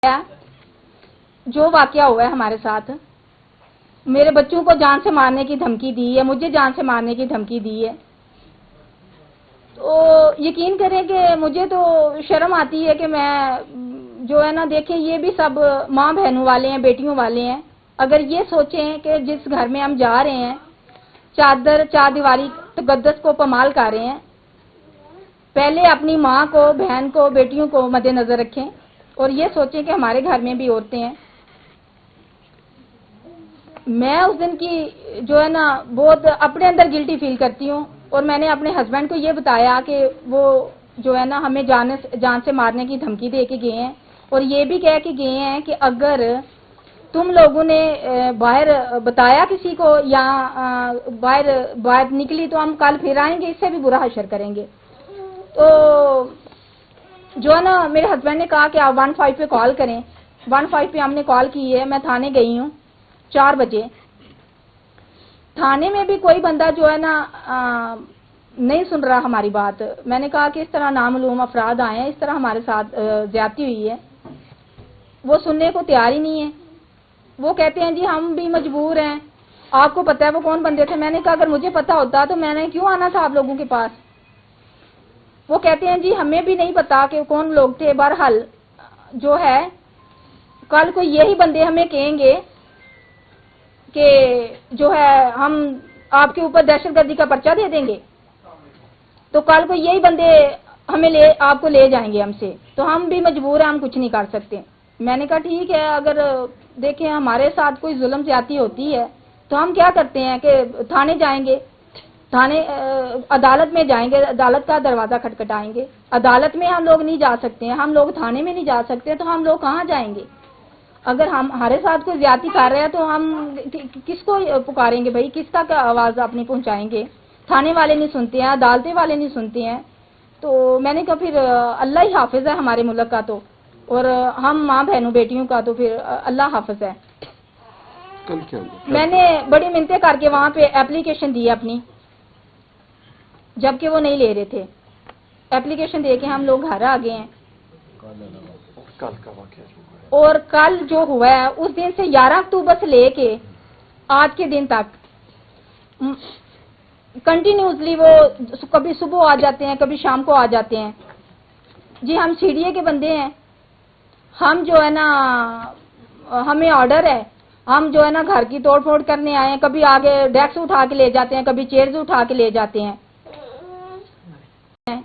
جو واقعہ ہوا ہے ہمارے ساتھ، میرے بچوں کو جان سے مارنے کی دھمکی دی ہے، مجھے جان سے مارنے کی دھمکی دی ہے، تو یقین کریں کہ مجھے تو شرم آتی ہے کہ میں جو ہے نا، دیکھیں یہ بھی سب ماں بہنوں والے ہیں، بیٹیوں والے ہیں. اگر یہ سوچیں کہ جس گھر میں ہم جا رہے ہیں چار دیواری تقدس کو پامال کر رہے ہیں، پہلے اپنی ماں کو، بہن کو، بیٹیوں کو مد نظر رکھیں اور یہ سوچیں کہ ہمارے گھر میں بھی عورتیں ہیں. میں اس دن کی جو ہے نا بہت اپنے اندر گلٹی فیل کرتی ہوں، اور میں نے اپنے ہسبینڈ کو یہ بتایا کہ وہ جو ہے نا ہمیں جان سے مارنے کی دھمکی دے کے گئے ہیں، اور یہ بھی کہہ کے گئے ہیں کہ اگر تم لوگوں نے باہر بتایا کسی کو یا باہر نکلی تو ہم کل پھر آئیں گے، اس سے بھی برا حشر کریں گے. تو جو ہے نا میرے ہسبینڈ نے کہا کہ آپ 15 پہ کال کریں. 15 پہ ہم نے کال کی ہے. میں تھانے گئی ہوں 4 بجے. تھانے میں بھی کوئی بندہ جو ہے نا نہیں سن رہا ہماری بات. میں نے کہا کہ اس طرح نامعلوم افراد آئے ہیں، اس طرح ہمارے ساتھ زیادتی ہوئی ہے. وہ سننے کو تیار ہی نہیں ہے. وہ کہتے ہیں جی ہم بھی مجبور ہیں، آپ کو پتا ہے وہ کون بندے تھے. میں نے کہا اگر مجھے پتا ہوتا تو میں نے کیوں آنا تھا آپ لوگوں کے پاس. وہ کہتے ہیں جی ہمیں بھی نہیں پتا کہ کون لوگ تھے. بہرحال جو ہے کل کو یہی بندے ہمیں کہیں گے کہ جو ہے ہم آپ کے اوپر دہشت گردی کا پرچہ دے دیں گے، تو کل کو یہی بندے ہمیں آپ کو لے جائیں گے ہم سے. تو ہم بھی مجبور ہیں، ہم کچھ نہیں کر سکتے. میں نے کہا ٹھیک ہے، اگر دیکھیں ہمارے ساتھ کوئی ظلم زیادتی ہوتی ہے تو ہم کیا کرتے ہیں کہ تھانے جائیں گے، عدالت میں جائیں گے، عدالت کا دروازہ کھٹکھٹائیں گے. عدالت میں ہم لوگ نہیں جا سکتے ہیں، ہم لوگ تھانے میں نہیں جا سکتے، تو ہم لوگ کہاں جائیں گے؟ اگر ہمارے ساتھ کوئی زیادتی کر رہا ہے تو ہم کس کو پکاریں گے بھائی، کس کا آواز اپنی پہنچائیں گے؟ تھانے والے نہیں سنتے ہیں، عدالتیں والے نہیں سنتے ہیں. تو میں نے کہا پھر اللہ ہی حافظ ہے ہمارے ملک کا، تو اور ہم ماں بہنوں بیٹیوں کا تو پھر اللہ حافظ ہے. میں نے بڑی منتیں کر کے وہاں پہ اپلیکیشن دی اپنی، جبکہ وہ نہیں لے رہے تھے. اپلیکیشن دے کے ہم لوگ گھر آ گئے ہیں. اور کل جو ہوا ہے اس دن سے 11 اکتوبر سے لے کے آج کے دن تک کنٹینیوسلی وہ کبھی صبح آ جاتے ہیں، کبھی شام کو آ جاتے ہیں. جی ہم CDA کے بندے ہیں، ہم جو ہے نا ہمیں آرڈر ہے، ہم جو ہے نا گھر کی توڑ پھوڑ کرنے آئے ہیں. کبھی آگے ڈیسک اٹھا کے لے جاتے ہیں، کبھی چیئرز اٹھا کے لے جاتے ہیں،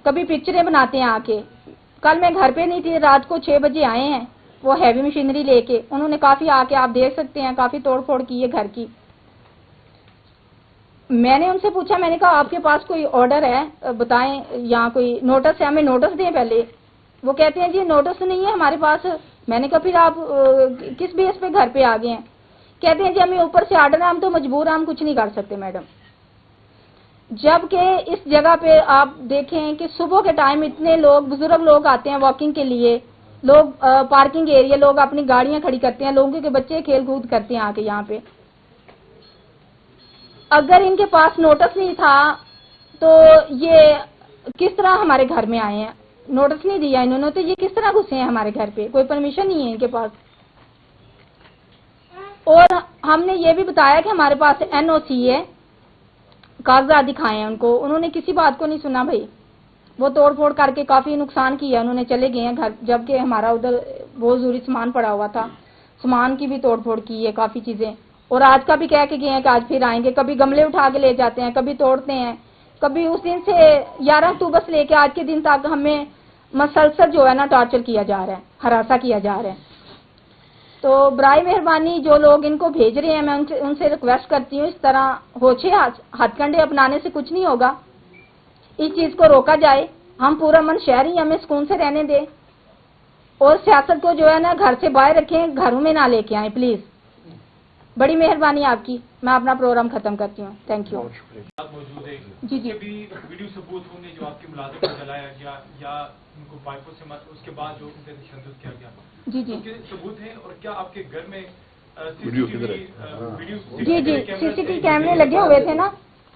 کبھی پکچریں بناتے ہیں آ کے. کل میں گھر پہ نہیں تھی، رات کو 6 بجے آئے ہیں وہ ہیوی مشینری لے کے. انہوں نے کافی آ کے آپ دیکھ سکتے ہیں کافی توڑ پھوڑ کی ہے گھر کی. میں نے ان سے پوچھا، میں نے کہا آپ کے پاس کوئی آرڈر ہے بتائیں، یا کوئی نوٹس ہے، ہمیں نوٹس دیں پہلے. وہ کہتے ہیں جی نوٹس نہیں ہے ہمارے پاس. میں نے کہا پھر آپ کس بیس پہ گھر پہ آ گئے ہیں؟ کہتے ہیں جی ہمیں اوپر سے آرڈر ہے، ہم تو مجبور ہیں، ہم کچھ نہیں کر سکتے میڈم. جبکہ اس جگہ پہ آپ دیکھیں کہ صبح کے ٹائم اتنے لوگ، بزرگ لوگ آتے ہیں واکنگ کے لیے، لوگ پارکنگ ایریا، لوگ اپنی گاڑیاں کھڑی کرتے ہیں، لوگوں کے بچے کھیل کود کرتے ہیں آ کے یہاں پہ. اگر ان کے پاس نوٹس نہیں تھا تو یہ کس طرح ہمارے گھر میں آئے ہیں؟ نوٹس نہیں دیا انہوں نے تو یہ کس طرح گھسے ہیں ہمارے گھر پہ؟ کوئی پرمیشن نہیں ہے ان کے پاس. اور ہم نے یہ بھی بتایا کہ ہمارے پاس NOC ہے، کاغذات دکھائے ہیں ان کو. انہوں نے کسی بات کو نہیں سنا بھائی. وہ توڑ پھوڑ کر کے کافی نقصان کیا، انہوں نے چلے گئے ہیں گھر، جبکہ ہمارا ادھر بہت ضروری سامان پڑا ہوا تھا. سامان کی بھی توڑ پھوڑ کی ہے کافی چیزیں. اور آج کا بھی کہہ کے گئے ہیں کہ آج پھر آئیں گے. کبھی گملے اٹھا کے لے جاتے ہیں، کبھی توڑتے ہیں، کبھی اس دن سے 11 اکتوبر سے لے کے آج کے دن تک ہمیں مسلسل جو ہے نا ٹارچر کیا جا رہا ہے، ہراساں کیا جا رہا ہے. تو برائے مہربانی جو لوگ ان کو بھیج رہے ہیں، میں ان سے ریکویسٹ کرتی ہوں اس طرح ہوچے ہتھ کنڈے اپنانے سے کچھ نہیں ہوگا. اس چیز کو روکا جائے. ہم پورا من شہری، ہمیں سکون سے رہنے دیں. اور سیاست کو جو ہے نا گھر سے باہر رکھیں، گھروں میں نہ لے کے آئیں پلیز. بڑی مہربانی آپ کی. میں اپنا پروگرام ختم کرتی ہوں. Thank you. جی جی ویڈیو ثبوت ہوں گے جو آپ کے ملازم کو جلایا گیا یا ان کو پائپوں سے اس کے بعد جو ان سے تشدد کیا گیا، جی جی ثبوت ہیں؟ اور کیا آپ کے گھر میں جی جی CCTV کیمرے لگے ہوئے تھے نا.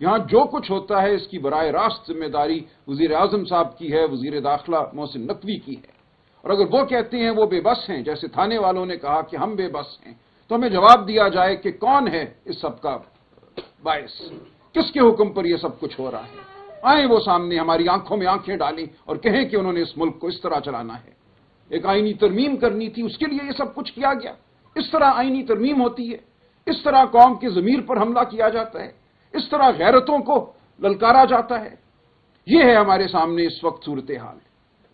یہاں جو کچھ ہوتا ہے اس کی براہ راست ذمہ داری وزیر اعظم صاحب کی ہے، وزیر داخلہ محسن نقوی کی ہے۔ اور اگر وہ کہتے ہیں وہ بے بس ہیں، جیسے تھانے والوں نے کہا کہ ہم بے بس ہیں، تو ہمیں جواب دیا جائے کہ کون ہے اس سب کا باعث، کس کے حکم پر یہ سب کچھ ہو رہا ہے۔ آئیں وہ سامنے، ہماری آنکھوں میں آنکھیں ڈالیں اور کہیں کہ انہوں نے اس ملک کو اس طرح چلانا ہے۔ ایک آئینی ترمیم کرنی تھی، اس کے لیے یہ سب کچھ کیا گیا۔ اس طرح آئینی ترمیم ہوتی ہے، اس طرح قوم کی ضمیر پر حملہ کیا جاتا ہے، اس طرح غیرتوں کو للکارا جاتا ہے۔ یہ ہے ہمارے سامنے اس وقت صورتحال۔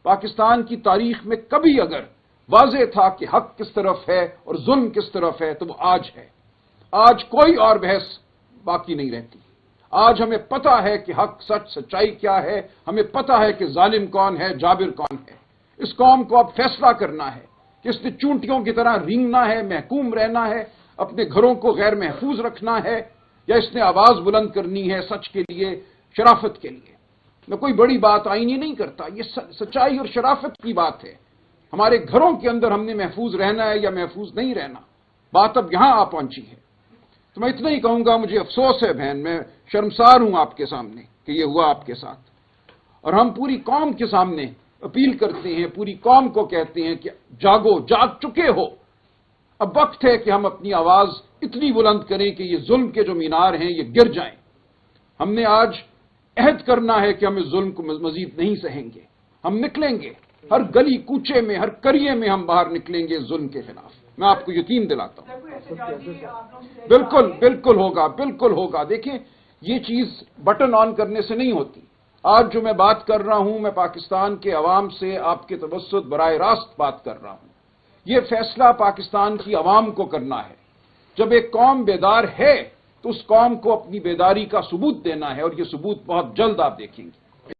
پاکستان کی تاریخ میں کبھی اگر واضح تھا کہ حق کس طرف ہے اور ظلم کس طرف ہے تو وہ آج ہے۔ آج کوئی اور بحث باقی نہیں رہتی۔ آج ہمیں پتہ ہے کہ حق، سچ، سچائی کیا ہے، ہمیں پتہ ہے کہ ظالم کون ہے، جابر کون ہے۔ اس قوم کو اب فیصلہ کرنا ہے کہ اس نے چونٹیوں کی طرح رینگنا ہے، محکوم رہنا ہے، اپنے گھروں کو غیر محفوظ رکھنا ہے، یا اس نے آواز بلند کرنی ہے سچ کے لیے، شرافت کے لیے۔ میں کوئی بڑی بات آئینی نہیں کرتا، یہ سچائی اور شرافت کی بات ہے۔ ہمارے گھروں کے اندر ہم نے محفوظ رہنا ہے یا محفوظ نہیں رہنا، بات اب یہاں آ پہنچی ہے۔ تو میں اتنا ہی کہوں گا، مجھے افسوس ہے بہن، میں شرمسار ہوں آپ کے سامنے کہ یہ ہوا آپ کے ساتھ، اور ہم پوری قوم کے سامنے اپیل کرتے ہیں، پوری قوم کو کہتے ہیں کہ جاگو، جاگ چکے ہو، اب وقت ہے کہ ہم اپنی آواز اتنی بلند کریں کہ یہ ظلم کے جو مینار ہیں یہ گر جائیں۔ ہم نے آج عہد کرنا ہے کہ ہم اس ظلم کو مزید نہیں سہیں گے۔ ہم نکلیں گے، ہر گلی کوچے میں، ہر قریے میں ہم باہر نکلیں گے ظلم کے خلاف، میں آپ کو یقین دلاتا ہوں۔ بالکل بالکل ہوگا، بالکل ہوگا۔ دیکھیں، یہ چیز بٹن آن کرنے سے نہیں ہوتی۔ آج جو میں بات کر رہا ہوں، میں پاکستان کے عوام سے آپ کے توسط براہ راست بات کر رہا ہوں۔ یہ فیصلہ پاکستان کی عوام کو کرنا ہے۔ جب ایک قوم بیدار ہے تو اس قوم کو اپنی بیداری کا ثبوت دینا ہے، اور یہ ثبوت بہت جلد آپ دیکھیں گے۔